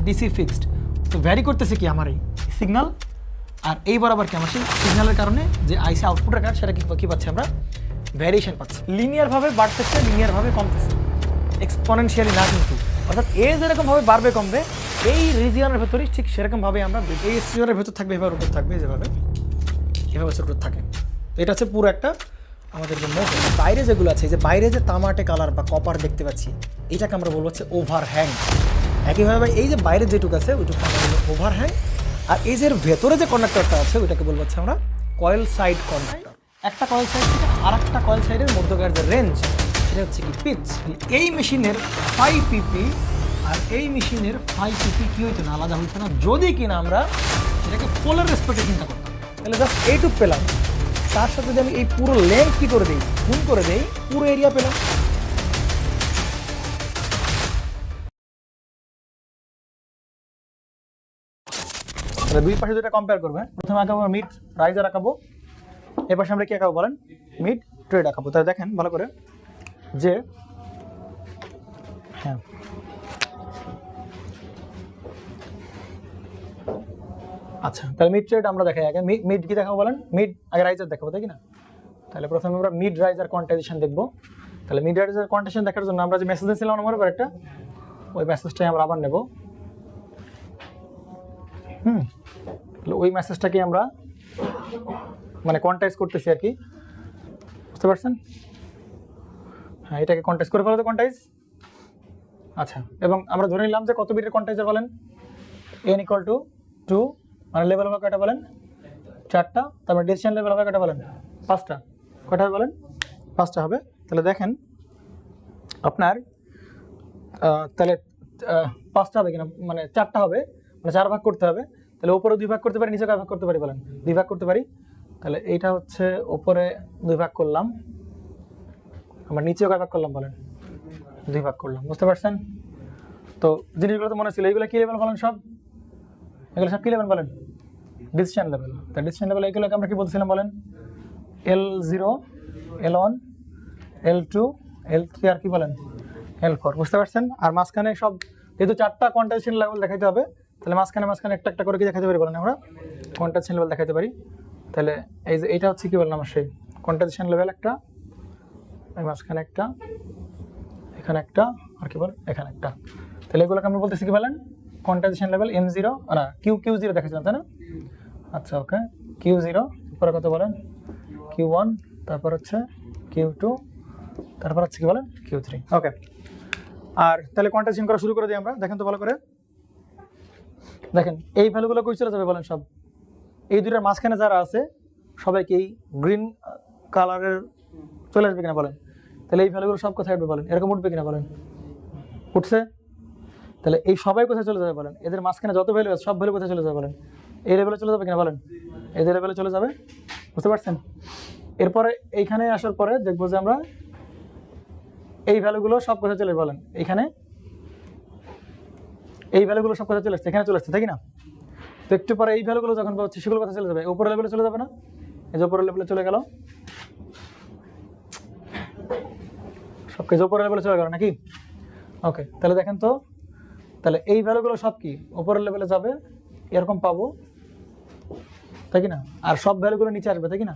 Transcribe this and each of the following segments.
DC fixed, তো vary করতেছে কি আমার এই সিগন্যাল, আর এই বরাবর কি আমার সেই সিগন্যালের কারণে যে আইসি আউটপুটের কারণে সেটা কী পাচ্ছি আমরা, ভ্যারিয়েশন পাচ্ছি। লিনিয়ারভাবে বাড়তেছে, লিনিয়ারভাবে কমতেছে, এক্সপোনেনশিয়ালি না কিন্তু। অর্থাৎ এ যেরকমভাবে বাড়বে কমবে, এই রিজিয়নের ভেতরেই ঠিক সেরকমভাবে আমরা এই রিজিয়নের ভেতর থাকবে, এভাবে রোটেট থাকবে, যেভাবে এভাবে রোটেট থাকে। তো এটা হচ্ছে পুরো একটা আমাদের যে মোট। বাইরে যেগুলো আছে, যে বাইরে যে তামাটে কালার বা কপার দেখতে পাচ্ছি, এটাকে আমরা বলবো হচ্ছে ওভারহ্যাং। একইভাবে এই যে বাইরে যেটুকু আছে ওইটুকু আমরা বলবো ওভারহ্যাং, আর এই যে ভেতরে যে কন্ডাক্টরটা আছে ওইটাকে বলবো হচ্ছে আমরা কয়েল সাইড কন্ডাক্টর। একটা কয়েল সাইড থেকে আর একটা কয়েল সাইডের মধ্যকার যে রেঞ্জ, সেটা হচ্ছে কি পিচ। এই মেশিনের 5 পিপি আর এই মেশিনের 5 পিপি কী হইতো না, আলাদা হইতো না, যদি কিনা আমরা এটাকে পোলার রেসপেক্টে চিন্তা করতাম। তাহলে জাস্ট এইটুক পেলাম, তার সাথে যদি আমি এই পুরো লেন্থ কী করে দিই, গুণ করে দিই, পুরো এরিয়া পেলাম। তাহলে দুই পাশে দুইটা কম্পেয়ার করবে। প্রথমে আঁকাবো মিড রাইজার আঁকাবো, এর পাশে আমরা কি আঁকাবো বলেন, মিড ট্রেড আঁকাবো। তাহলে দেখেন ভালো করে যে হ্যাঁ আচ্ছা, তাহলে মিড ট্রেড আমরা দেখাই আগে। মিড কি দেখাবো বলেন, মিড আগে রাইজার দেখাবো, তাই কি না? তাহলে প্রথমে আমরা মিড রাইজার কোয়ান্টাইজেশন দেখবো। তাহলে মিড রাইজার কোয়ান্টাইজেশন দেখার জন্য আমরা যে মেসেজ দিয়েছিলাম আমার উপর একটা, ওই মেসেজটাই আমরা আবার নেব। ওই মেসেজটাকে আমরা মানে কোয়ান্টাইজ করতেছি আর কি, বুঝতে পারছেন? হ্যাঁ, এটাকে কোয়ান্টাইজ করে ফেলো তো, কোয়ান্টাইজ। আচ্ছা, এবং আমরা ধরে নিলাম যে কত বিটের কোয়ান্টাইজার বলেন, n = 2, মানে লেভেল হবে কয়টা বলেন, 4টা। তারপর ডিসিশন লেভেল হবে কয়টা বলেন, 5টা। কয়টা হবে বলেন, 5টা হবে। তাহলে দেখেন আপনার তাহলে 5টা হবে কিনা, মানে 4টা হবে, মানে 4 ভাগ করতে হবে। তাহলে উপরে 2 ভাগ করতে পারি, নিচে কয় ভাগ করতে পারি বলেন, 2 ভাগ করতে পারি। তাহলে এইটা হচ্ছে উপরে 2 ভাগ করলাম, আমরা নিচেও কয় ভাগ করলাম বলেন, 2 ভাগ করলাম, বুঝতে পারছেন? তো জিনিসগুলো তো মনে ছিল, এইগুলো কী লেভেল বলেন, সব এগুলো সব কী লেভেল বলেন, ডিসিশন লেভেল। তা ডিসিশন লেভেল এইগুলোকে আমরা কী বলছিলাম বলেন, L0, L1, L2, L3 আর কি বলেন, L4, বুঝতে পারছেন? আর মাঝখানে সব যেহেতু 4টা কোয়ান্টাইজেশন লেভেল দেখাইতে হবে, তাহলে মাঝখানে একটা একটা করে কি দেখাতে পারি বলেন, আমরা কোয়ান্টাইজেশন লেভেল দেখাতে পারি। তাহলে এই যে এইটা হচ্ছে কি বললাম, আমার সেই কোয়ান্টাইজেশন লেভেল একটা, মাঝখানে একটা, এখানে একটা, আর কি বলেন এখানে একটা। তাহলে এগুলোকে আমরা বলতেছি কি বলেন, কোয়ান্টাইজেশন লেভেল M0 না Q0 দেখাচ্ছিলাম, তাই না? আচ্ছা ওকে, Q0, তারপরে কত বলেন Q1, তারপর হচ্ছে Q2, তারপর হচ্ছে কি বলেন Q3। ওকে, আর তাহলে কোয়ান্টাইজেশন করা শুরু করে দিই আমরা। দেখেন তো ভালো করে, দেখেন এই ভ্যালুগুলো কই চলে যাবে বলেন, সব এই দুইটার মাঝখানে যারা আছে সবাইকে এই গ্রিন কালারের চলে আসবে কিনা বলেন। তাহলে এই ভ্যালুগুলো সব কোথায় উঠবে বলেন, এরকম উঠবে কিনা বলেন, উঠছে। তাহলে এই সবাই কোথায় চলে যাবে বলেন, এদের মাঝখানে যত ভ্যালু আছে সব ভ্যালু কোথায় চলে যাবে বলেন, এই লেভেলে চলে যাবে কিনা বলেন, এই লেভেলে চলে যাবে, বুঝতে পারছেন? এরপরে এইখানে আসার পরে দেখবো যে আমরা এই ভ্যালুগুলো সব কোথায় চলে বলেন, এইখানে এই ভ্যালুগুলো সব কোথায় চলে আসছে, এখানে চলে আসছে, তাই কি না? তো একটু পরে এই ভ্যালুগুলো যখন পাচ্ছি সেগুলো কোথায় চলে যাবে, উপরের লেভেলে চলে যাবে না, এই যে উপরের লেভেলে চলে গেল, সব কিছু উপরের লেভেলে চলে গেল নাকি? ওকে, তাহলে দেখেন তো, তাহলে এই ভ্যালুগুলো সব কি উপরের লেভেলে যাবে, এরকম পাবো, তাই কি না? আর সব ভ্যালুগুলো নিচে আসবে, তাই কি না?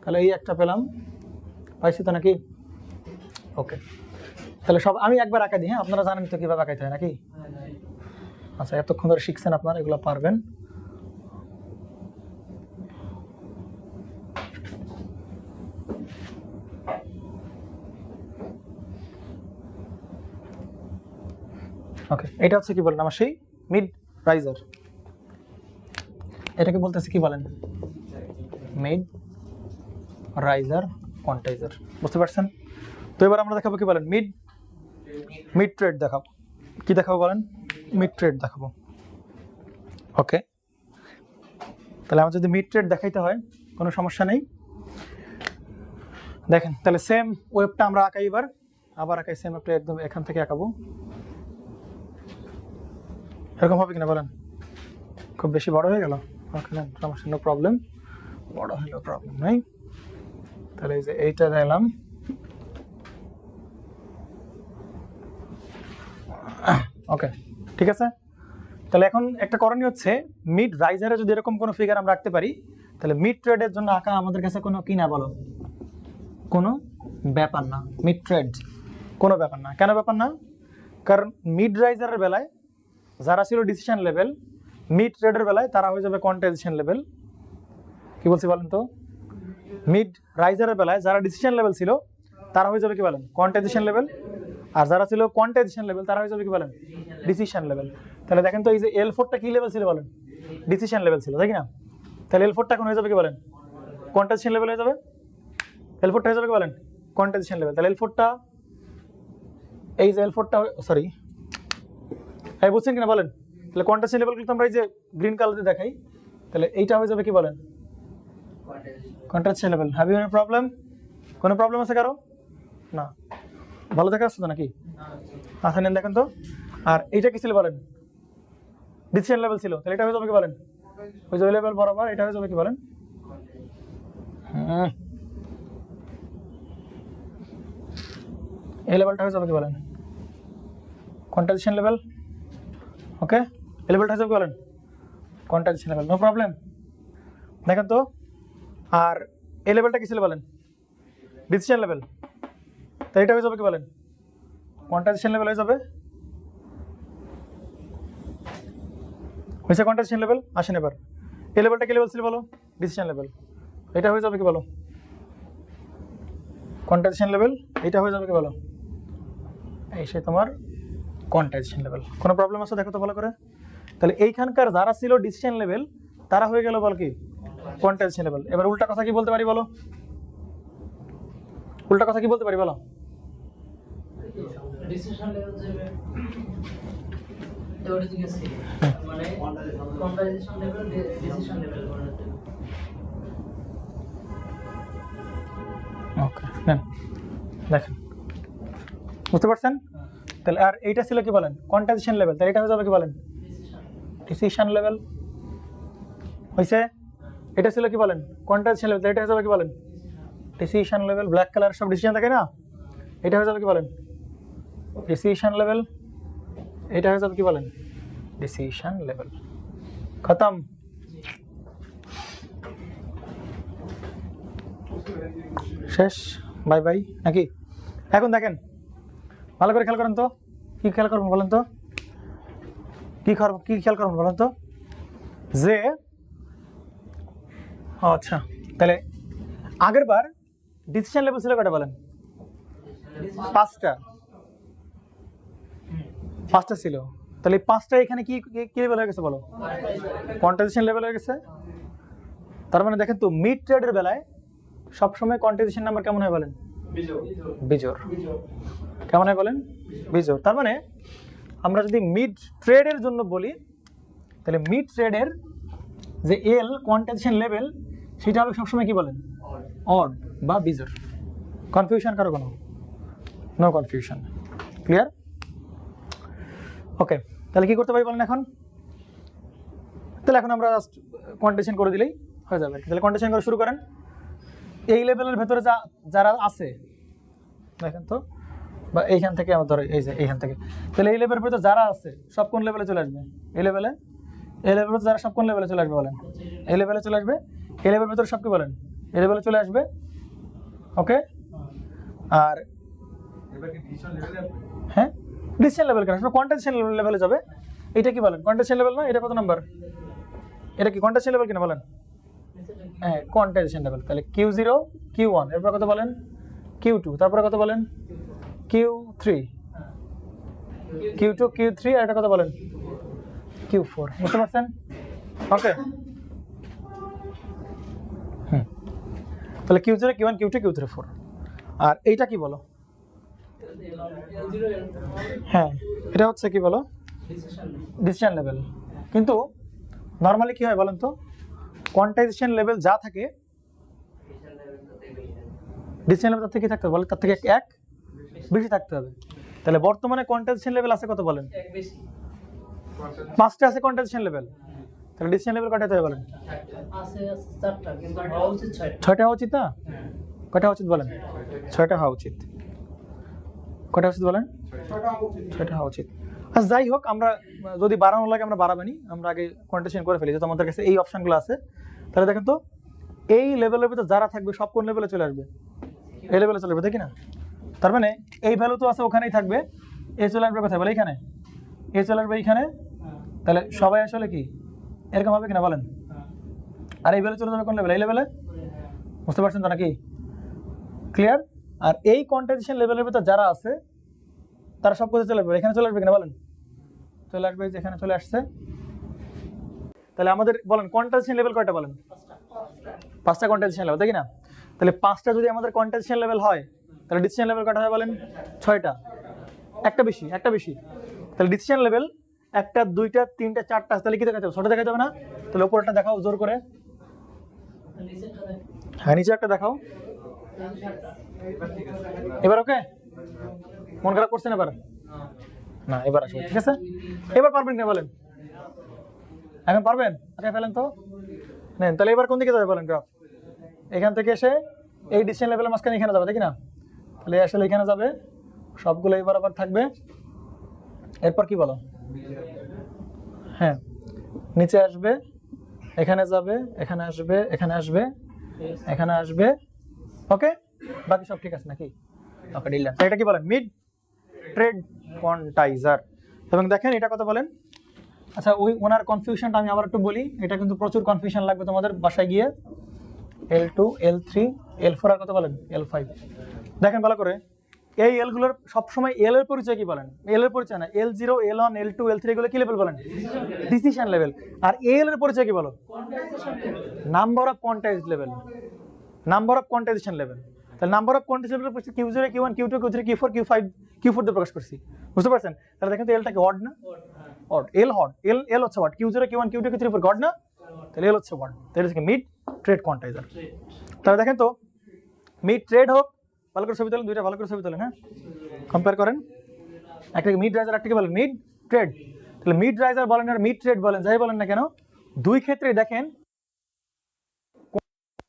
তাহলে এই একটা পেলাম, পাইছি তো নাকি? ওকে, তাহলে সব আমি একবার আঁকা দিই। হ্যাঁ, আপনারা জানেন তো কীভাবে আঁকাইতে হয় নাকি? আচ্ছা, এতক্ষণ ধরে শিখছেন আপনারা, এগুলো পারবেন। ওকে, এটা হচ্ছে কি বলেন আমার সেই মিড রাইজার, এটাকে বলতেছে কি বলেন, মিড রাইজার কোয়ান্টাইজার, বুঝতে পারছেন? তো এবার আমরা দেখাবো কি বলেন, মিড ট্রেড দেখাবো। কি দেখাবো বলেন, মিড ট্রেড দেখাবো। ওকে, তাহলে আমার যদি মিড ট্রেড দেখাইতে হয় কোনো সমস্যা নেই। দেখেন তাহলে সেম ওয়েবটা আমরা আঁকাই, এবার আবার আঁকাই সেম ওয়েবটা, একদম এখান থেকে আঁকাবো। এরকম হবে কিনা বলেন, খুব বেশি বড় হয়ে গেল, সমস্যা, নো প্রবলেম, বড় হলেও প্রবলেম নাই। তাহলে এই যে এইটা দিলাম, ওকে ঠিক আছে। তাহলে এখন একটা করণীয় হচ্ছে মিড রাইজারে যদি এরকম কোনো ফিগার আমরা রাখতে পারি তাহলে মিড ট্রেডের জন্য আঁকা আমাদের কাছে কোনো কি না বলো, কোনো ব্যাপার না। মিড ট্রেড কোনো ব্যাপার না। কেন ব্যাপার না? কারণ মিড রাইজারের বেলায় যারা ছিল ডিসিশন লেভেল, মিড ট্রেডের বেলায় তারা হয়ে যাবে কোয়ান্টাইজেশন লেভেল। কি বলছি বলেন তো? মিড রাইজারের বেলায় যারা ডিসিশন লেভেল ছিল তারা হয়ে যাবে কি বলেন, কোয়ান্টাইজেশন লেভেল। আর যারা ছিল কোয়ান্টাইজেশন লেভেল তারা হয়ে যাবে কি বলেন, ডিসিশন লেভেল। তাহলে দেখেন তো এই যে L4টা কি লেভেল ছিল বলেন, ডিসিশন লেভেল ছিল, তাই কি না? তাহলে L4টা এখন হয়ে যাবে কি বলেন, কোয়ান্টাইজেশন লেভেল হয়ে যাবে। L4টা হয়ে যাবে কি বলেন, কোয়ান্টাইজেশন লেভেল। তাহলে L4টা, এই যে L4টা, সরি এই বুঝছেন কিনা বলেন? তাহলে কোয়ান্টাইজেশন লেভেল কিন্তু আমরা এই যে গ্রিন কালারে দেখাই, তাহলে এইটা হয়ে যাবে কি বলেন, quantization level. Have you any problem? কোনো প্রবলেম আছে কারো? না, ভালো দেখা যাচ্ছে তো নাকি? আচ্ছা নেন দেখেন তো। আর এইটা কি ছিল বলেন, ডিসিশন লেভেল ছিল, তাহলে এটা হয়ে যাবে কি বলেন, ওই যে লেভেল বরাবর এটা হয়ে যাবে কি বলেন, এই লেভেলটা হয়ে যাবে কি বলেন, কোয়ান্টাইজেশন লেভেল। ওকে, এই লেভেলটা হয়ে যাবে কি বলেন, কোয়ান্টাইজেশন লেভেল। No problem. দেখেন তো, আর এই লেভেলটা কি ছিল বলেন, ডিসিশন লেভেল, তো এটা হয়ে যাবে কি বলেন, কোয়ান্টাইজেশন লেভেল হয়ে যাবে। হয়েছে কোয়ান্টাইজেশন লেভেল। আসেন এবার এই লেভেলটা কি লেভেল ছিল বলো, ডিসিশন লেভেল, এটা হয়ে যাবে কি বলো, কোয়ান্টাইজেশন লেভেল। এটা হয়ে যাবে কি বলো, এই সে তোমার কোয়ান্টাইজেশন লেভেল। কোনো প্রবলেম আছে দেখো তো ভালো করে। তাহলে এইখানকার যারা ছিল ডিসিশন লেভেল তারা হয়ে গেল বল কি, কোয়ান্টাইজেশন লেভেল। এবার উল্টা কথা কি বলতে পারি বলো, উল্টা কথা কি বলতে পারি বলো, ডিসিশন লেভেল যাবে এবারে ঠিক আছে, মানে কম্পারিজন লেভেল ডিসিশন লেভেল করে দিতে। ওকে নেন দেখেন, বুঝতে পারছেন? তাহলে আর এইটা ছিল কি বলেন, কোয়ান্টাইজেশন লেভেল, তাহলে এটা হয়ে যাবে কি বলেন, ডিসিশন লেভেল। হয়েছে? এটা ছিল কি বলেন, কোয়ান্টাইজেশন লেভেল, এটা হয়ে যাবে কি বলেন, ডিসিশন লেভেল। ব্ল্যাক কালার সব ডিসিশন থাকে না, এটা হয়ে যাবে কি বলেন, ডিসিশন লেভেল। এটা হয়ে যাবে কি বলেন, ডিসিশন লেভেল। খতম। শেষ, বাই বাই নাকি? এখন দেখেন ভালো করে খেয়াল করেন তো, কি খেয়াল করবেন বলেন তো, কি খেয়াল করবেন বলেন তো, যে আচ্ছা তাহলে আগের বার ডিসিশন লেভেল ছিল কয়টা বলেন, পাঁচটা ছিল। তাহলে এই পাঁচটা এখানে কি কি লেভেল হয়ে গেছে বলো, কোয়ান্টাইজেশন লেভেল হয়ে গেছে। তার মানে দেখেন তো মিড ট্রেডের বেলায় সবসময় কোয়ান্টাইজেশন নাম্বার কেমন হয় বলেন, বিজোড়। কেমন হয় বলেন, বিজোড়। তার মানে আমরা যদি মিড ট্রেডের জন্য বলি তাহলে মিড ট্রেডের যে এল কোয়ান্টাইজেশন লেভেল সেটা হবে সবসময় কি বলেন, অড বা বিজোড়। কনফিউশন কারো কোনো? No confusion. ক্লিয়ার? ওকে, তাহলে কি করতে পারি বলেন এখন? তাহলে এখন আমরা জাস্ট কোয়ান্টাইজেশন করে দিলেই হয়ে যাবে। তাহলে কোয়ান্টাইজেশন করে শুরু করেন। এই লেভেলের ভেতরে যারা আছে দেখেন তো, বা এইখান থেকে আমার ধরো এই যে এইখান থেকে, তাহলে এই লেভেলের ভেতরে যারা আছে সব কোন লেভেলে চলে আসবে, এই লেভেলে। এই লেভেলের যারা সব কোন লেভেলে চলে আসবে বলেন, এই লেভেলে চলে আসবে। এই লেভেলের ভেতরে সব কি বলেন, এই লেভেলে চলে আসবে। ওকে, আর হ্যাঁ ডিসিশন লেভেল কেন, কোয়ান্টাইজেশন লেভেলে যাবে। এটা কি বলেন, কোয়ান্টাইজেশন লেভেল না? এটা কত নাম্বার, এটা কি কোয়ান্টাইজেশন লেভেল কিনা বলেন? হ্যাঁ কোয়ান্টাইজেশন লেভেল। তাহলে Q0 Q1, এরপর কত বলেন, Q2, তারপরে কত বলেন, Q3, Q2 Q3, আর এটা কত বলেন, Q4। বুঝতে পারছেন? ওকে, তাহলে Q0 Q1 Q2 Q3 4। আর এইটা কি বলো, হ্যাঁ এটা হচ্ছে কি বলো, ডিসিশন লেভেল। কিন্তু নর্মালি কি হয় বলেন তো, কোয়ান্টাইজেশন লেভেল যা থাকে ডিসিশন লেভেল তার থেকে থাকতে হবে বলে, তার থেকে এক বেশি থাকতে হবে। তাহলে বর্তমানে কোয়ান্টাইজেশন লেভেল আছে কত বলেন, পাঁচটা আছে কোয়ান্টাইজেশন লেভেল। তাহলে ডিসিশন লেভেল কয়টা হবে বলেন, আছে চারটা, কিন্তু হওয়া উচিত ছয়টা। ছয়টা হওয়া উচিত না? কয়টা হওয়া উচিত বলেন, ছয়টা হওয়া উচিত। কয়টা উচিত বলেন, ছয়টা হওয়া উচিত। আচ্ছা যাই হোক, আমরা যদি বাড়ানো লাগে আমরা বাড়াবেনি, আমরা আগে কোয়ান্টিটেশন করে ফেলি যেহেতু আমাদের কাছে এই অপশনগুলো আছে। তাহলে দেখেন তো এই লেভেলের ভিতরে যারা থাকবে সব কোন লেভেলে চলে আসবে? এই লেভেলে চলে আসবে, দেখি না? তার মানে এই ভ্যালু তো আছে ওখানেই থাকবে, এ চলে আসবে কোথায় বলে? এইখানে। এ চলে আসবে এইখানে, তাহলে সবাই আসলে কি এরকম হবে কিনা বলেন? আর এই ভ্যালু চলে যাবে কোন লেভেলে? এই লেভেলে। বুঝতে পারছেন তো নাকি? ক্লিয়ার? আর এই কোয়ান্টিটেশন লেভেলের ভিতরে যারা আছে তারা সব কোথায় চলে আসবে? এখানে চলে আসবে কিনা বলেন? চলে আসবে, যেখানে চলে আসছে। তাহলে আমাদের বলেন কোয়ান্টিটেশন লেভেল কয়টা বলেন? 5টা কোয়ান্টিটেশন লেভেল, দেখি না? তাহলে 5টা যদি আমাদের কোয়ান্টিটেশন লেভেল হয় তাহলে ডিসিশন লেভেল কয়টা হয় বলেন? 6টা। একটা বেশি, একটা বেশি। তাহলে ডিসিশন লেভেল 1টা 2টা 3টা 4টা, তাহলে কি দেখা যাবে? ছোট দেখা যাবে না? তাহলে উপরটা দেখাও জোর করে। হ্যাঁ নিচে একটা দেখাও। এবার ওকে? মন খারাপ করছেন এবার? না এবার আসবে, ঠিক আছে? এবার পারবেন কিনা বলেন? এখন পারবেন? আগে ফেলেন তো নেন। তাহলে এবার কোন দিকে যাবে বলেন গ্রাফ? এখান থেকে এসে এই ডিসিশন লেভেলের মাঝখানে এখানে যাবে, দেখি না? তাহলে আসলে এখানে যাবে, সবগুলো এই বরাবর থাকবে। এরপর কি বলো? হ্যাঁ নিচে আসবে, এখানে যাবে, এখানে আসবে, এখানে আসবে, এখানে আসবে। ওকে, বাকি সব ঠিক আছে নাকি? ওকে ডিলাম। এটা কি বলেন? Mid tread quantizer. এবং দেখেন এটা কত বলেন? আচ্ছা ওনার কনফিউশনটা আমি আবার একটু বলি, এটা কিন্তু প্রচুর কনফিউশন লাগবে তোমাদের বাসায় গিয়ে। L2 L3 L4 আর কত বলেন? L5। দেখেন ভালো করে, এই এল গুলোর সবসময় এল এর পরিচয় কি বলেন? এল এর পরিচয় না, L0 L1 L2 L3 এগুলো কি লেভেল বলেন? Decision level. আর এল এর পরিচয় কি বলো? Number of quantized level, number of quantization level. তাহলে নাম্বার অফ কোয়ান্টাইজেশন লেভেল হচ্ছে Q0 Q1 Q2 Q3 Q4 Q5 Q4 দিয়ে প্রকাশ করছি। বুঝতে পারছেন? তাহলে দেখেন তো এলটা কি অড না? অড। এল হড, এল হচ্ছে odd. Q0 Q1 Q2 Q3 Q4 god না? তাহলে এল হচ্ছে অড। তাহলে হচ্ছে মিড ট্রেড কোয়ান্টাইজার। তাহলে দেখেন তো মিড ট্রেড হোক, ভালো করে ছবি তোলেন, দুইটা ভালো করে ছবি তোলেন। হ্যাঁ কম্পেয়ার করেন, একটাকে মিড রাইজার একটাকে বলেন মিড ট্রেড। তাহলে মিড রাইজার বলেন আর মিড ট্রেড বলেন, যাই বলেন না কেন, দুই ক্ষেত্রে দেখেন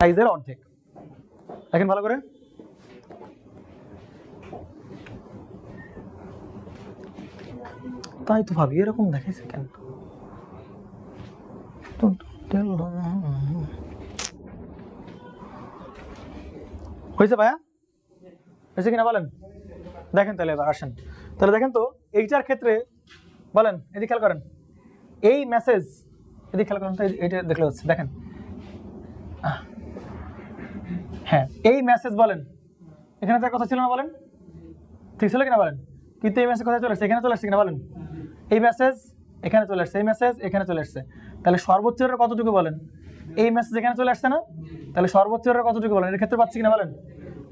সাইজের অর্ধেক। দেখেন ভালো করে, তাই তো ভাবি এরকম দেখাইছে কেন? হয়েছে ভাইয়া? হয়েছে কিনা বলেন? দেখেন তাহলে এবার আসেন, তাহলে দেখেন তো এইটার ক্ষেত্রে বলেন, এদিকে খেয়াল করেন, এই মেসেজ এদিকে খেয়াল করেন তো, এইটা দেখলে হচ্ছে দেখেন, হ্যাঁ এই মেসেজ বলেন এখানে তার কথা ছিল না বলেন? ঠিক ছিল কিনা বলেন? কিন্তু এই মেসেজ কোথায় চলে আসছে? এখানে চলে আসছে কিনা বলেন? এই মেসেজ এখানে চলে আসছে, এই মেসেজ এখানে চলে আসছে। তাহলে সর্বোচ্চ এরর কতটুকু বলেন? এই মেসেজ এখানে চলে আসছে না? তাহলে সর্বোচ্চ এরর কতটুকু বলেন? এর ক্ষেত্রে পাচ্ছি কিনা বলেন?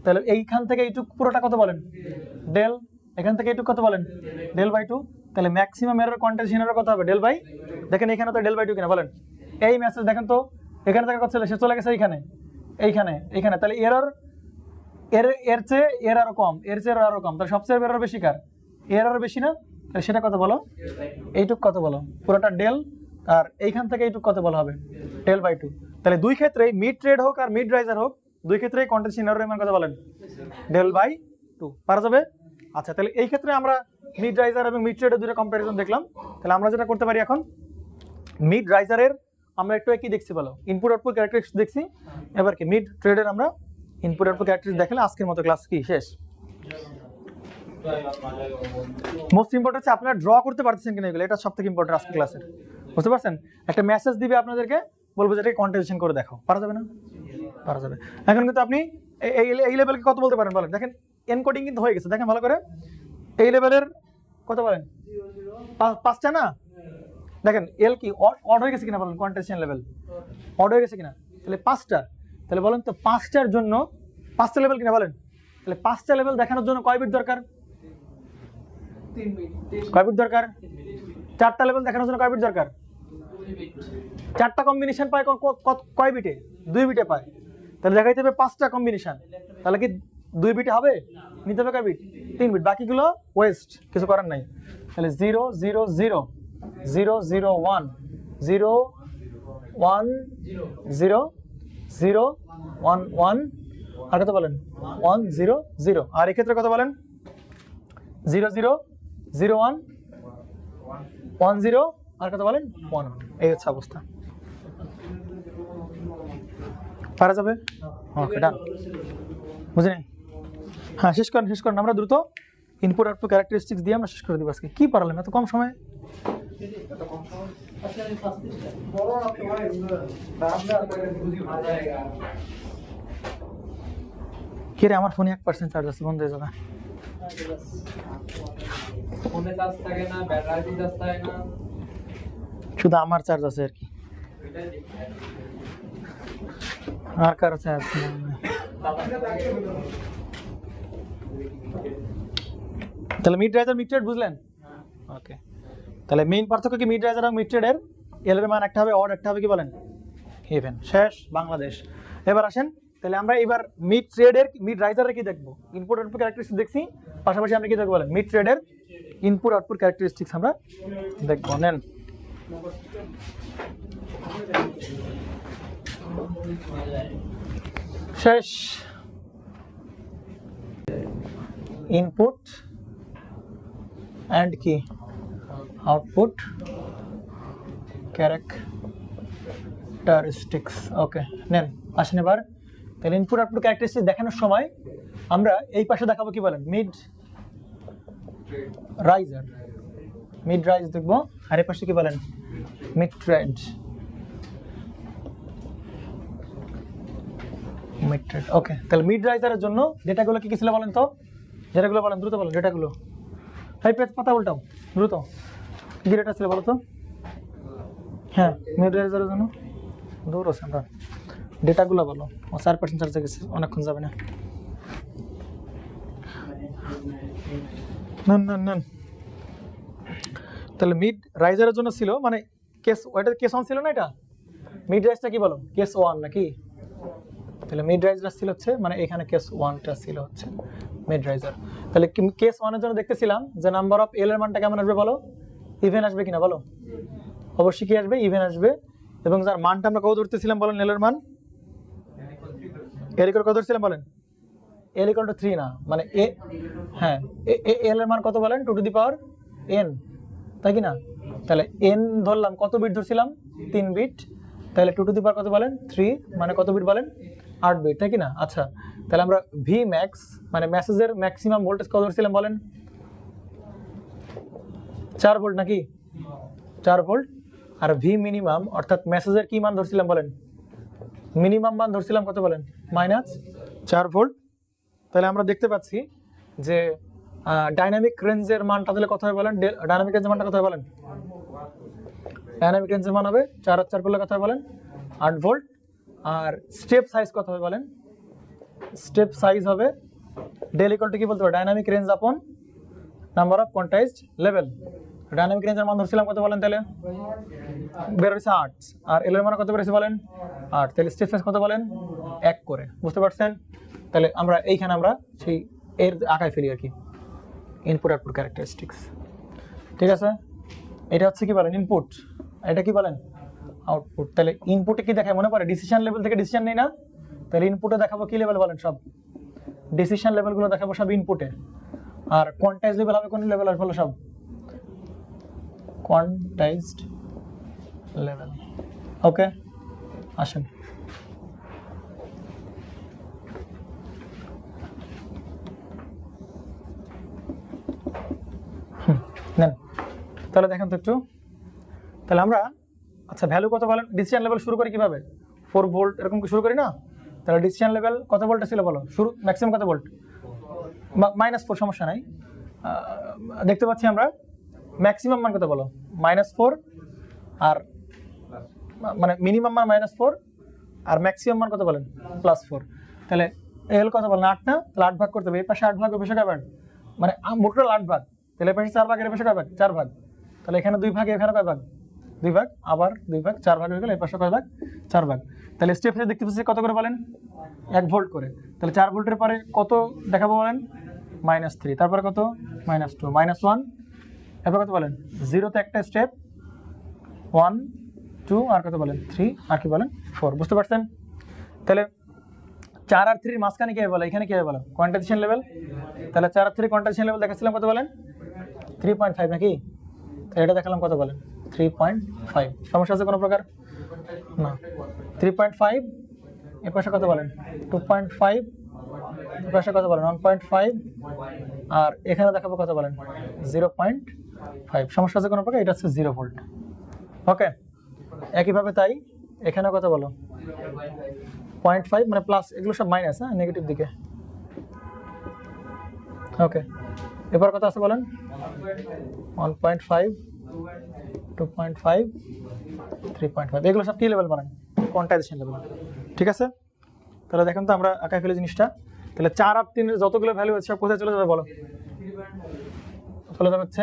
তাহলে এইখান থেকে এইটুক পুরোটা কত বলেন? ডেল। এখান থেকে এইটুক কত বলেন? Del by 2। তাহলে ম্যাক্সিমাম এরর কোয়ান্টিটেশন এরর কত হবে? ডেল বাই, দেখেন এখানে তো ডেল বাই 2 কিনা বলেন? এই মেসেজ দেখেন তো এখানে থেকে কত চলে সে চলে গেছে এইখানে, এইখানে, এইখানে। তাহলে এরর এর চেয়ে এর আরো কম, এর চেয়ে আরো কম, তাহলে সবচেয়ে এরর বেশি কার? এর আরো বেশি না? তাহলে সেটা কত বলো? এইটুক কত বলো? পুরোটা ডেল। আর এইখান থেকে এইটুক কত বলা হবে? Del by 2। তাহলে দুই ক্ষেত্রেই মিড ট্রেড হোক আর মিড রাইজার হোক, দুই ক্ষেত্রেই কোয়ান্টিটেশন এররের মান কত বলেন? ডেল বাই 2 পারা যাবে। আচ্ছা তাহলে এই ক্ষেত্রে আমরা মিড রাইজার এবং মিড ট্রেডের দুটো কম্পারিজন দেখলাম। তাহলে আমরা যেটা করতে পারি এখন, মিড রাইজারের আমরা একটু কি দেখছি বলো? ইনপুট আউটপুট ক্যারেক্টারিস্টিক্স দেখছি। এবার কি মিড ট্রেডের আমরা ইনপুট আউটপুট ক্যারেক্টারিস্টিক্স দেখলে আজকের মতো ক্লাস কি শেষ। মোস্ট ইম্পর্টেন্ট হচ্ছে আপনারা ড্র করতে পারতেছেন কিনা এগুলো, এটা সবথেকে ইম্পর্টেন্ট আজকের ক্লাসের। বুঝতে পারছেন? একটা মেসেজ দিবে আপনাদেরকে, বলবো যেটাকে কোয়ান্টিটেশন করে দেখাও, পারা যাবে না? পারা যাবে। এখন কিন্তু আপনি এই লেভেলকে কত বলতে পারেন বলেন? দেখেন এনকোডিং কিন্তু হয়ে গেছে, দেখেন ভালো করে, এই লেভেলের কত বলেন? 5টা না? দেখেন এল কি অড হয়ে গেছে কিনা বলেন? কোয়ান্টিটেশন লেভেল অড হয়ে গেছে কিনা? তাহলে 5টা। তাহলে বলেন তো 5টার জন্য 5টা লেভেল কিনা বলেন? তাহলে 5টা লেভেল দেখানোর জন্য কয় বিট দরকার? 3 বিট। কয় বিট দরকার? 4টা লেভেল দেখানোর জন্য কয় বিট দরকার? 4টা কম্বিনেশন পায় কয় বিটে? 2 বিটে পায়। তাহলে দেখাইতে হবে 5টা কম্বিনেশন, তাহলে কি 2 বিটে হবে? নিতে হবে কয় বিট? 3 বিট। বাকিগুলো ওয়েস্ট, কিছু করার নাই। তাহলে 0 0 0 0 0 1 0 1 0 0 1 1 আর কত বলেন? 1 0 0। আর এক্ষেত্রে কত বলেন? 0 0 0 1 10 আর কত বলেন 11, এই হচ্ছে অবস্থা। পারা যাবে? ওকে, ডান। বুঝিনি? হ্যাঁ, শেষ করেন আমরা দ্রুত ইনপুট আউটপুট ক্যারেক্টারিস্টিক্স দিয়ে আমরা শেষ করে দিব আজকে। কি পারলাম এত কম সময়ে? কি রে, আমার ফোনে 1% চার্জ আছে, বন্ধ হয়ে যাবে। ফোনে চার্জ থাকে না, ব্যাটারি চার্জ থাকে না, শুধু আমার চার্জ আছে আর কি, আর কারো চার্জ নেই। তাহলে মিড রাইজ আর মিড ট্রেড বুঝলেন? ওকে, তাহলে মেইন পার্থক্য কি মিড রাইজ আর মিড ট্রেডের? এল এর মান একটা হবে অড, একটা হবে কি বলেন ইভেন। শেষ বাংলাদেশ। এবার আসেন, তাহলে আমরা এবার মিড ট্রেডের মিড রাইজারের কি দেখবো? ইনপুট আউটপুট ক্যারেক্টারিস্টিক্স দেখছি, পাশাপাশি আমরা কি দেখবো বলেন? মিড ট্রেডের ইনপুট আউটপুট ক্যারেক্টারিস্টিক্স আমরা দেখবো। নেন শেষ। ইনপুট অ্যান্ড কি আউটপুট ক্যারেক্টারিস্টিক্স। ওকে, নেন আসেন এবার। তাহলে ইনপুট আউটপুট ক্যারেক্টারিস্টিক্স দেখানোর সময় আমরা এই পাশে দেখাবো কি বলেন? মিড রাইজার, মিড রাইজ দেখবো, আর এই পাশে কি বলেন? Mid tread. Mid tread. Okay, তাহলে মিড রাইজারের জন্য ডেটাগুলো কি কি ছিল বলেন তো? যেটাগুলো বলেন, দ্রুত বলেন ডেটাগুলো। হাই পেজ পাতা উল্টাও দ্রুত, কি ডেটা ছিল বলো তো? হ্যাঁ, মিড রাইজারের জন্য দূর আছে, আমরা ডেটাগুলো বলো। ও 4% চার্জে গেছে, অনেকক্ষণ যাবে না। নেন। তাহলে মিড রাইজারের জন্য ছিল মানে কেস, ওইটা কেস 1 ছিল না, এটা মিড রাইজটা কি বলো? কেস 1 নাকি? তাহলে মিড রাইজার ছিল হচ্ছে মানে এখানে কেস 1টা ছিল হচ্ছে মিড রাইজার। তাহলে কেস 1 এর জন্য দেখতেছিলাম যে নাম্বার অফ এল এর মানটা কেমন আসবে বলো? ইভেন আসবে কিনা বলো? অবশ্যই কি আসবে? ইভেন আসবে। এবং যার মানটা আমরা কত ধরতেছিলাম বলেন? এল এর মান এল ইকুয়াল কত ধরছিলাম বলেন? এল ইকুয়াল টু 3 না, মানে এ, হ্যাঁ এল এর মান কত বলেন? 2 টু দি পাওয়ার n, তাই কি না? তাহলে n ধরলাম, কত বিট ধরছিলাম? 3 বিট। তাহলে 2 টু দি পাওয়ার কত বলেন? 3, মানে কত বিট বলেন? 8 বিট, তাই কি না? আচ্ছা, তাহলে আমরা ভি ম্যাক্স মানে মেসেজের ম্যাক্সিমাম ভোল্টেজ কত ধরছিলাম বলেন? 4 ভোল্ট নাকি? 4 ভোল্ট। আর ভি মিনিমাম অর্থাৎ মেসেজের কি মান ধরছিলাম বলেন? মিনিমাম মান ধরছিলাম কত বলেন? -4 ভোল্ট। তাহলে আমরা দেখতে পাচ্ছি যে ডাইনামিক রেঞ্জের মানটা তাহলে কত হবে বলেন? ডাইনামিক রেঞ্জের মানটা কত হবে বলেন? ডাইনামিক রেঞ্জের মান হবে 4 আর 4 করলে কত হবে বলেন? 8 ভোল্ট। আর স্টেপ সাইজ কত হবে বলেন? স্টেপ সাইজ হবে ডেল ইকুয়াল টু কি বলতে পারো? Dynamic range upon number of quantized level. Dynamic রেঞ্জের মান ধরছিলাম কত বলেন? তাহলে বের হয়েছে 8, আর এল এর মান কত বেরোছে বলেন? 8। তাহলে স্টেপ সাইজ কত বলেন? 1 করে। বুঝতে পারছেন? তাহলে আমরা এইখানে আমরা সেই এর আঁকায় ফেলি আর কি, ইনপুট আউটপুট ক্যারেক্টারিস্টিক্স। ঠিক আছে, এটা হচ্ছে কি বলেন? ইনপুট। এটা কি বলেন? আউটপুট। তাহলে ইনপুটে কি দেখায় মনে পড়ে? ডিসিশন লেভেল থেকে ডিসিশন নেই না? তাহলে ইনপুটে দেখাবো কি লেভেল বলেন? সব ডিসিশন লেভেলগুলো দেখাবো সব ইনপুটে। আর কোয়ান্টাইজ লেভেল হবে কোন লেভেল আসবে? সব কোয়ান্টাইজড লেভেল। ওকে, আসেন। নেন তাহলে দেখেন তো একটু। তাহলে আমরা আচ্ছা ভ্যালু কত বলেন? ডিসিশন লেভেল শুরু করি কিভাবে? 4 ভোল্ট এরকম কি শুরু করি না? তাহলে ডিসিশন লেভেল কত ভোল্টে ছিল বলো? শুরু ম্যাক্সিমাম কত ভোল্ট? -4, সমস্যা নাই। দেখতে পাচ্ছি আমরা ম্যাক্সিমাম মান কত বলো? -4, আর মানে মিনিমাম মান -4, আর ম্যাক্সিমাম মান কত বলেন? +4। তাহলে এল কত বলেন? 8 না? তাহলে 8 ভাগ করতে হবে। এই পাশে 8 ভাগ, ওই পাশে কয় ভাগ? মানে মোটর 8 ভাগ। তাহলে এই পাশে 4 ভাগ, এর পাশে কয় ভাগ? 4 ভাগ। তাহলে এখানে 2 ভাগ, এখানে কয় ভাগ? 2 ভাগ, আবার 2 ভাগ, 4 ভাগ হয়ে গেল। এই পাশে কয় ভাগ? 4 ভাগ। তাহলে স্টেপ সাইজ দেখতে পাচ্ছি কত করে বলেন? 1 ভোল্ট করে। তাহলে 4 ভোল্টের পরে কত দেখাবো বলেন? -3। তারপরে কত? -2, -1। এরপর কত বলেন? 0 তে একটা স্টেপ, 1, 2, আর কত বলেন? 3, আর কি বলেন? 4। বুঝতে পারছেন? তাহলে 4 আর 3 মাঝখানে কি হবে বলো? এখানে কি হবে বলো? Quantisation level. তাহলে 4 আর 3 কোয়ান্টাইজেশন লেভেল দেখাচ্ছিলাম কত বলেন? 3.5 নাকি? তো এটা দেখালাম কত বলেন 3.5 সমস্যা আছে কোনো প্রকার না 3.5 এর পাশে কত বলেন 2.5 এর পাশে কত বলেন 1.5 আর এখানে দেখাবো কত বলেন 0.5 সমস্যা আছে কোনো প্রকার এটা হচ্ছে 0 ভোল্ট ওকে একইভাবে তাই এখানে কত বলো 0.5 মানে প্লাস এগুলো সব মাইনাস হ্যাঁ নেগেটিভ দিকে ওকে এবার কত আছে বলেন 1.5 2.5 3.5 এগুলো সব কি লেভেল বলেন কোয়ান্টাইজেশন লেভেল ঠিক আছে তাহলে দেখেন তো আমরা আঁকায় ফেলে জিনিসটা তাহলে 4 আর 3 এর যতগুলো ভ্যালু আছে সব কোথায় চলে যাবে বলো চলে যাবে হচ্ছে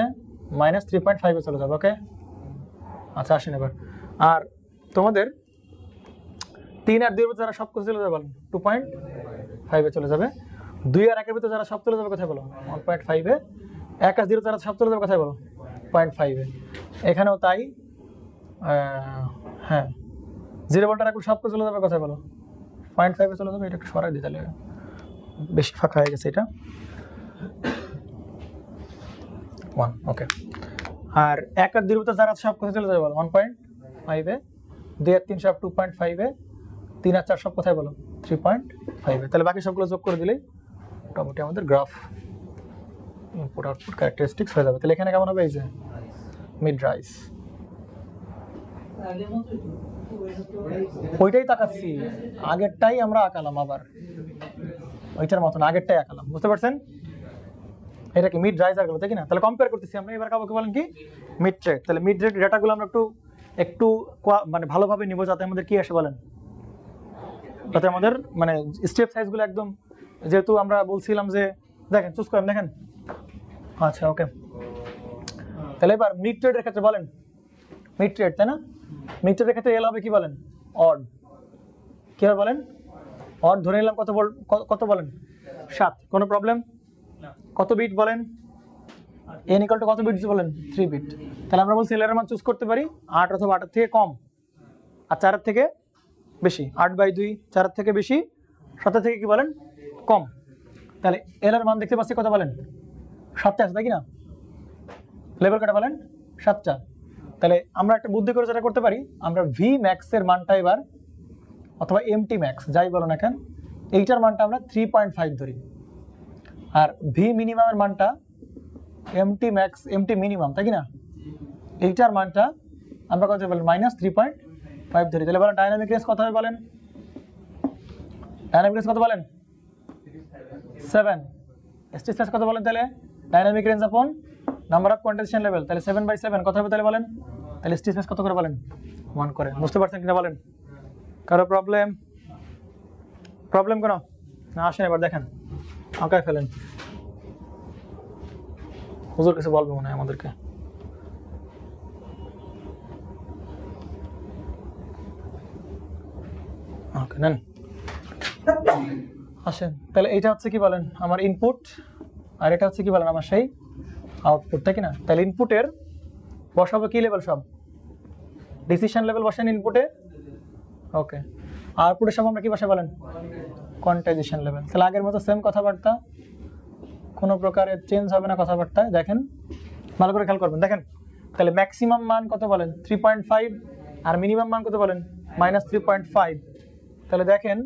-3.5 এ চলে যাবে ওকে আচ্ছা আসেন এবার আর তোমাদের 3 আর 2 এর ভিতরে যারা সব কোথায় চলে যাবে বলেন 2.5 এ চলে যাবে 2 আর 1 এর ভিতরে যারা সব চলে যাবে কোথায় বলো 1.5 এ 1 আর 0 যারা সব চলে যাবে কোথায় বলো 0.5 এ এখানেও তাই হ্যাঁ 0 ভোল্ট আর একটু সব চলে যাবে কোথায় বলো 0.5 এ চলে যাবে এটা একটু সরাই দিই তাহলে বেশি ফাঁকা হয়ে গেছে এটা 1 ওকে আর 1 আর 2 এর ভিতরে যারা সব কোথায় চলে যাবে বলো 1.5 এ 2 আর 3 সব 2.5 এ 3 আর 4 সব কোথায় বলো 3.5 এ তাহলে বাকি সবগুলো যোগ করে দিলেই মোটামুটি আমাদের গ্রাফ ইনপুট আউটপুট ক্যারেক্টারিস্টিক্স হয়ে যাবে তাহলে এখানে কেমন হবে এই যে মিড রাইজ আগের মতোই তো ওইটাই তাকাচ্ছি আগেরটাই আমরা আঁকালাম আবার ওইটার মতন আগেরটাই আঁকালাম বুঝতে পারছেন এটা কি মিড রাইজ আর গেল তাই কি না তাহলে কম্পেয়ার করতেছি আমরা এবার কাউকে বলেন কি মিড ট্রেড তাহলে মিড রেট ডেটাগুলো আমরা একটু মানে ভালোভাবে নিব যাতে আমাদের কি আসে বলেন যাতে আমাদের মানে স্টেপ সাইজগুলো একদম যেহেতু আমরা বলছিলাম যে দেখেন চুজ করেন দেখেন আচ্ছা ওকে তাহলে এবার মিড ট্রেডের ক্ষেত্রে বলেন মিড ট্রেড তাই না মিড ট্রেডের ক্ষেত্রে এল হবে কি বলেন অড কি হবে বলেন অড ধরে নিলাম কত বলেন 7 কোনো প্রবলেম কত বিট বলেন n = কত বিট বলেন 3 বিট তাহলে আমরা বলছি এল এর মান চুজ করতে পারি 8 অথবা 8 এর থেকে কম আর 4 এর থেকে বেশি 8/2 4 এর থেকে বেশি 7 এর থেকে কি বলেন কম তাহলে এল এর মান দেখতে পাচ্ছি কত বলেন 7টা আছে তাই কি না লেভেল কত বলেন 7টা তাহলে আমরা একটা বুদ্ধি করে যেটা করতে পারি আমরা ভি ম্যাক্স এর মানটা এবার অথবা এমটি ম্যাক্স যাই বলো না কেন এইটার মানটা আমরা 3.5 ধরি আর ভি মিনিমামের মানটা এমটি ম্যাক্স এমটি মিনিমাম তাই কি না এইটার মানটা আমরা কত বলেন -3.5 ধরি তাহলে বলেন ডাইনামিক রেঞ্জ কত হবে বলেন ডাইনামিক রেঞ্জ কত বলেন 7 স্টিফনেস কত বলেন তাহলে dynamic range upon number of quantization level তাহলে 7/7 কত হবে তাহলে বলেন তাহলে স্টিফনেস কত করে বলেন 1 করে বুঝতে পারছেন কিনা বলেন কারো প্রবলেম কোনো না আসেন এবার দেখেন আঁকায় ফেলেন হুজুর কিছু বলবে মনে হয় আমাদেরকে ওকে নেন আসেন তাহলে এইটা হচ্ছে কি বলেন আমার ইনপুট আর এটা হচ্ছে কি বলেন আমার সেই আউটপুট তাই কি না তাহলে ইনপুটের বসাবো কি লেভেল সব ডিসিশন লেভেল বসেন ইনপুটে ওকে আউটপুটের সব আমরা কি বসে বলেন কোয়ান্টাইজেশন লেভেল তাহলে আগের মতো সেম কথাবার্তা কোনো প্রকারের চেঞ্জ হবে না কথাবার্তায় দেখেন ভালো করে খেয়াল করবেন দেখেন তাহলে ম্যাক্সিমাম মান কত বলেন 3.5 আর মিনিমাম মান কত বলেন -3.5 তাহলে দেখেন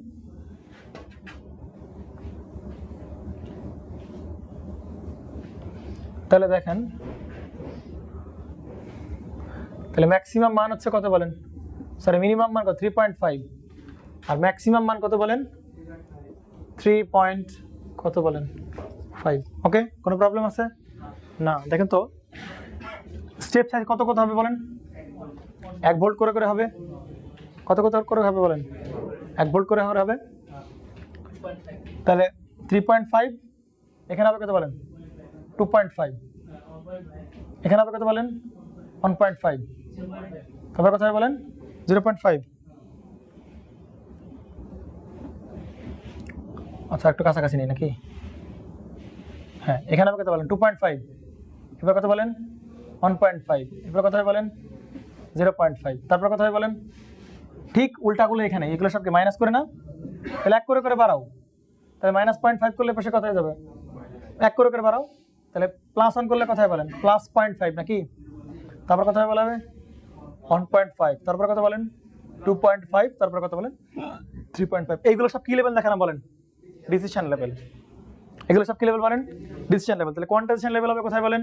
তাহলে ম্যাক্সিমাম মান হচ্ছে কত বলেন সরি মিনিমাম মান কত 3.5 আর ম্যাক্সিমাম মান কত বলেন 3. কত বলেন 5 ওকে কোনো প্রবলেম আছে না দেখেন তো স্টেপ সাইজ কত হবে বলেন 1 ভোল্ট করে হবে কত করে হবে বলেন 1 ভোল্ট করে হবে তাহলে 3.5 এখানে হবে কত বলেন 2.5 এখানে হবে কত বলেন 1.5 তারপর কত হবে বলেন 0.5 আচ্ছা একটু কাছাকাছি নেই নাকি হ্যাঁ এখানে হবে কত বলেন 2.5 এবার কত বলেন 1.5 এবার কত হবে বলেন 0.5 তারপর কত হবে বলেন ঠিক উল্টাগুলো এখানে এগুলো সবকে মাইনাস করে না তাহলে 1 করে বাড়াও তাহলে -0.5 করলে পাশে কত হয়ে যাবে 1 করে বাড়াও তাহলে +1 করলে কত হয় বলেন +0.5 নাকি তারপর কথা বলা হবে 1.5, তারপর কথা বলেন 2.5, তারপর কথা বলেন 3.5। এইগুলো সব কি লেভেল দেখানো বলেন? Decision level. এগুলো সব কি লেভেল বলেন? Decision level. তাহলে কোয়ান্টাইজেশন লেভেল হবে কোথায় বলেন?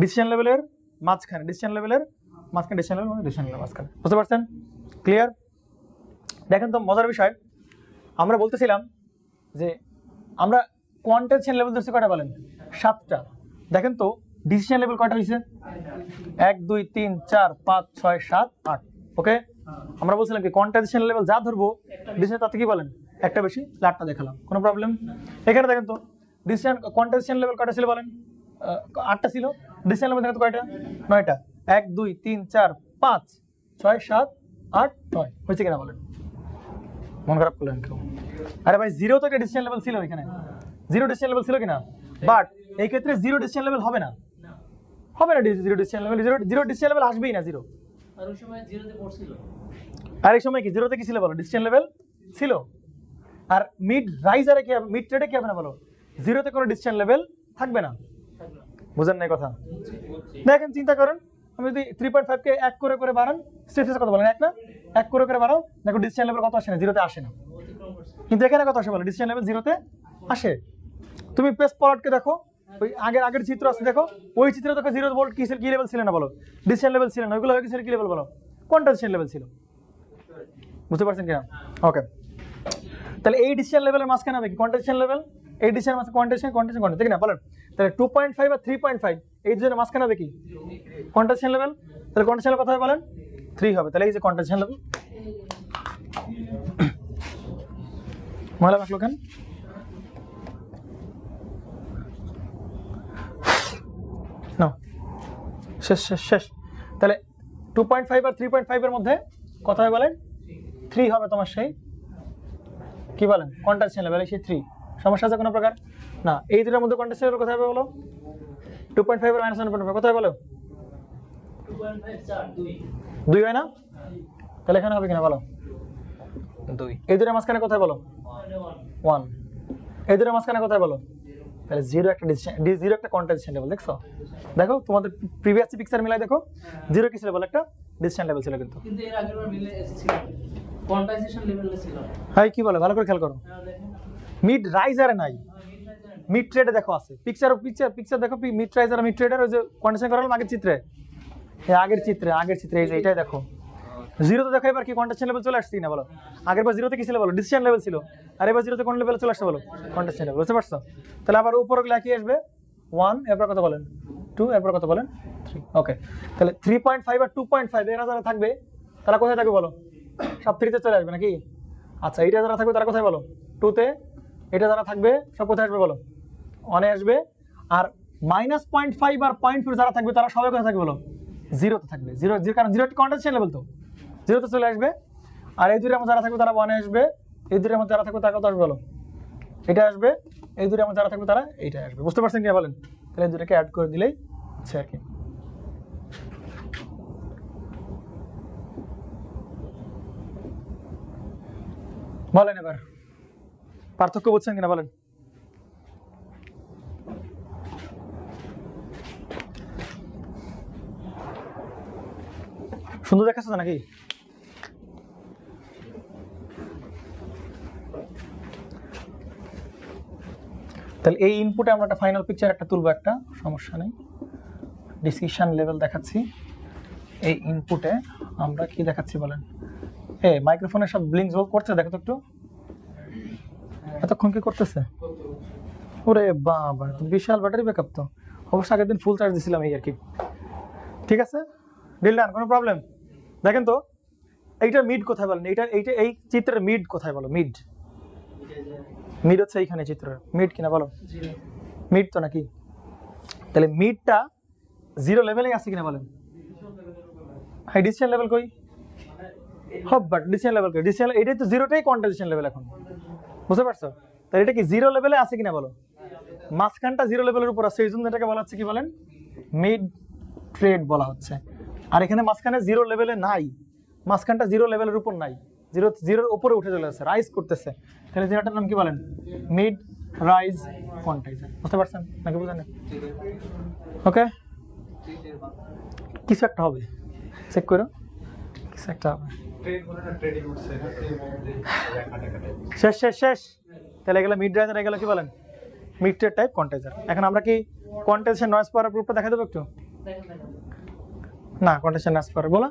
ডিসিশন লেভেলের মাঝখানে, ডিসিশন লেভেলের মাঝখানে, ডিসিশন লেভেল মানে ডিসিশন লেভেলের মাঝখানে। বুঝতে পারছেন? ক্লিয়ার? দেখেন তো মজার বিষয়, আমরা বলতেছিলাম যে আমরা কোয়ান্টাইজেশন লেভেল ধরছি কয়টা বলেন? 7টা। দেখেন তো ডিসিশন লেভেল কয়টা হয়েছে? 1 2 3 4 5 6 7 8। ওকে, আমরা বলছিলাম কি কোয়ান্টাইজেশন লেভেল যা ধরবো ডিসিশন তাতে কি বলেন একটা বেশি, 8টা দেখালাম, কোনো প্রবলেম? এখানে দেখেন তো ডিসিশন কোয়ান্টাইজেশন লেভেল কয়টা ছিল বলেন? 8টা ছিল। ডিসিশন লেভেল দেখেন তো কয়টা? 9টা। 1 2 3 4 5 6 7 8 9 হয়েছে কিনা বলেন? মন খারাপ করলেন কেউ? আরে ভাই জিরো তো একটা ডিসিশন লেভেল ছিল এখানে, জিরো ডিসিশন লেভেল ছিল কিনা? বাট এই ক্ষেত্রে জিরো ডিসিশন লেভেল হবে না, হবে না। Zero decision level, zero decision level আসবেই না, জিরো। আর ওই সময় জিরোতে পড়ছিল। আর এই সময় কি জিরোতে কি ছিল বলো? ডিসিশন লেভেল ছিল। আর মিড রাইজারে কি হবে? মিড ট্রেডে কি হবে না বলো? জিরোতে কোনো ডিসিশন লেভেল থাকবে না। বুঝেন না কথা? দেখেন চিন্তা করেন, আমি যদি 3.5 কে 1 করে করে বাড়ান, স্টেপস কত বলেন? 1 না? 1 করে করে বাড়াও, দেখো ডিসিশন লেভেল কত আসে না? জিরোতে আসে না। কিন্তু এখানে কত আসে বলো? ডিসিশন লেভেল জিরোতে আসে। তুমি পেস প্লটকে দেখো, ওই আগের চিত্র আছে দেখো, ওই চিত্রে দেখো 0 ভোল্ট কি লেভেল ছিল না বলো? ডিসিশন লেভেল ছিল না। ওইগুলো হয়ে গেছিল কি লেভেল বলো? কোয়ান্টাইজেশন লেভেল ছিল। বুঝতে পারছেন কিনা? ওকে, তাহলে এই ডিসিশন লেভেলের মাঝখানে হবে কি? Quantisation level. এই ডিসিশন মাঝখানে কোয়ান্টাইজেশন ঠিক না বলেন? তাহলে 2.5 আর 3.5 এই দুজনের মাঝখানে হবে কি? Quantisation level. তাহলে কোয়ান্টাইজেশন কথা হবে বলেন 3 হবে। তাহলে এই যে কোয়ান্টাইজেশন লেভেল, মহিলা রাখলো কেন? না, শেষ শেষ শেষ। তাহলে 2.5 আর 3.5 এর মধ্যে কথা হবে বলেন 3 হবে তোমার সেই কি বলেন? কোয়ান্টাইজেশন লেভেল, সেই 3। সমস্যা আছে কোনো প্রকার? না। এই দুটোর মধ্যে কোয়ান্টাইজেশন লেভেল কোথায় হবে বলো? 2.5 আর -1.5 কোথায় বলো? 2.5 4 2 2 হয় না? তাহলে এখানে হবে কিনা বলো? 2। এই দুটোর মাঝখানে কোথায় বলো? 1। এই দুটোর মাঝখানে কোথায় বলো? তাহলে 0 একটা ডিসিশন, 0 একটা কোয়ান্টাইজেশন লেভেল। দেখছো? দেখো তোমাদের প্রিভিয়াস পিকচার মিলাই দেখো, 0 কি ছিল বলো? একটা ডিসিশন লেভেল ছিল। কিন্তু এর আগের বার মিলে ছিল কোয়ান্টাইজেশন লেভেলে ছিল। হাই কি বলে? ভালো করে খেয়াল করো। মিড রাইজারে নাই, মিড ট্রেডে দেখো আছে। পিকচার দেখো, মিড রাইজার মিড ট্রেডের ওই যে কোয়ান্টাইজেশন করা হলো আগের চিত্রে, এই আগের চিত্রে এই যে এটাই দেখো। 0 তে দেখো এবার কি কোয়ান্টাইজেশন লেভেল চলে আসছে কিনা বলো? আগের বার 0 তে কি ছিল বলো? ডিসিশন লেভেল ছিল। আর এবার 0 তে কোন লেভেলে চলে আসছে বলো? Quantisation level. বুঝতে পারছো? তাহলে আবার উপরগুলো কি আসবে? 1, এরপর কত বলেন? 2, এরপর কত বলেন? 3। ওকে, তাহলে 3.5 আর 2.5 এরা যারা থাকবে তারা কোথায় থাকবে বলো? সব 3 তে চলে আসবে নাকি? আচ্ছা, এইটা যারা থাকবে তারা কোথায় বলো? 2 তে। এটা যারা থাকবে সব কোথায় আসবে বলো? 1 এ আসবে। আর -0.5 আর 0.4 যারা থাকবে তারা সবাই কোথায় থাকবে বলো? 0 তে থাকবে। 0 কারণ 0 একটা কোয়ান্টাইজেশন লেভেল, তো 0 তে চলে আসবে। আর এই দুটোর মধ্যে যারা থাকবে তারা 1 এ আসবে। এই দুটোর মধ্যে যারা থাকবে তারা কত আসবে বলো? এটা আসবে। এই দুটোর মধ্যে যারা থাকবে তারা এইটা আসবে। বুঝতে পারছেন কি বলেন? তাহলে এই দুটোকে অ্যাড করে দিলেই হচ্ছে আর কি। বলেন এবার পার্থক্য বুঝছেন কিনা বলেন? সুন্দর দেখাচ্ছে তো নাকি? তাহলে এই ইনপুটে আমরা একটা ফাইনাল পিকচার একটা তুলবো, একটা সমস্যা নেই। ডিসিশন লেভেল দেখাচ্ছি। এই ইনপুটে আমরা কি দেখাচ্ছি বলেন? মাইক্রোফোনের সব ব্লিংস করছে, দেখো তো একটু। এতক্ষণ কি করতেছে? ওরে বাবা, বিশাল ব্যাটারি ব্যাকআপ তো। অবশ্য আগের দিন ফুল চার্জ দিছিলাম এই আর কি। ঠিক আছে, ডিল ডান, কোনো প্রবলেম। দেখেন তো এইটার মিড কোথায় বলেন? এই চিত্রের মিড কোথায় বলো? মিড হচ্ছে এইখানে চিত্রের মিড কিনা বলো? মিড তো নাকি? তাহলে মিডটা 0 লেভেলেই আছে কিনা বলেন? হাই ডিসিশন লেভেল কই? বাট ডিসিশন লেভেল কই? ডিসিশন এটাই তো 0টাই কোয়ান্টাইজেশন লেভেল এখন। বুঝতে পারছো? তাহলে এটা কি 0 লেভেলে আছে কিনা বলো? মাঝখানটা 0 লেভেলের উপর আছে, এই জন্য এটাকে বলা হচ্ছে কি বলেন? মিড ট্রেড বলা হচ্ছে। আর এখানে মাঝখানে 0 লেভেলে নাই, মাঝখানটা 0 লেভেলের উপর নাই, 0 উপরে উঠে চলে যাচ্ছে, রাইজ করতেছে। তাহলে যেটার নাম কি বলেন? Mid rise quantizer. বুঝতে পারছেন নাকি? বুঝেন? ওকে, কিছু একটা হবে, চেক করো, কিছু একটা হবে। শেষ শেষ শেষ। তাহলে এগুলো মিড রাইজার, এগুলো কি বলেন? Mid tread type quantizer. এখন আমরা কি কোয়ান্টাইজেশন নয়েজ পাওয়ার প্রুফটা দেখা দেবো একটু? না, কোয়ান্টাইজেশন নয়েজ পাওয়ার বলো।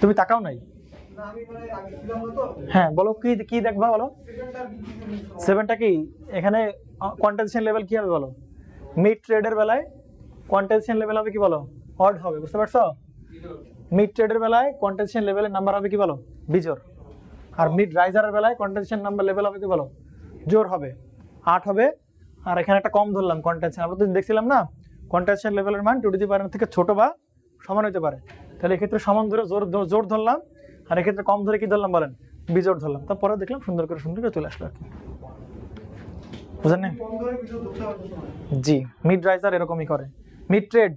তুমি তাকাও নাই? হ্যাঁ বলো, কি কি দেখবা বলো। 7টা কি এখানে কোয়ান্টাইজেশন লেভেল কি হবে বলো? মিড ট্রেডের বেলায় কোয়ান্টাইজেশন লেভেল হবে কি বলো? অড হবে, বুঝতে পারছো? মিড ট্রেডের বেলায় কোয়ান্টাইজেশন লেভেলের নাম্বার হবে কি বলো? বিজোড়। আর মিড রাইজারের বেলায় কোয়ান্টাইজেশন নাম্বার লেভেল হবে কি বলো? জোর হবে, 8 হবে। আর এখানে একটা কম ধরলাম কোয়ান্টাইজেশন, আমরা তো দেখছিলাম না কোয়ান্টাইজেশন লেভেলের মান 2 থেকে ছোট বা সমান হতে পারে। তাহলে এক্ষেত্রে সমান ধরে জোর ধরলাম, আর এক্ষেত্রে কম ধরে কি ধরলাম বলেন? বিজোড় ধরলাম। তারপরে দেখলাম সুন্দর করে চলে আসলো আর কি, বুঝলেন না? জি, মিড রাইজার এরকমই করে। মিড ট্রেড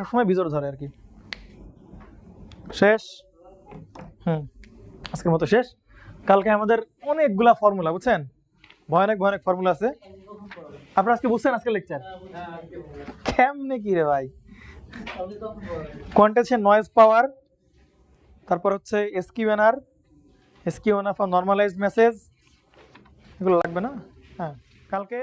সবসময় বিজোড় ধরে আর কি। শেষ। আজকের মতো শেষ। কালকে আমাদের অনেকগুলা ফর্মুলা, বুঝছেন? ভয়ানক ফর্মুলা আছে। আপনারা আজকে বুঝছেন আজকের লেকচার? কেমনে কি রে ভাই? কোয়ান্টাইজেশন নয়েজ পাওয়ার, তারপর হচ্ছে এসকিউএনআর ফর নরমালাইজড মেসেজ, এগুলো লাগবে না? হ্যাঁ, কালকে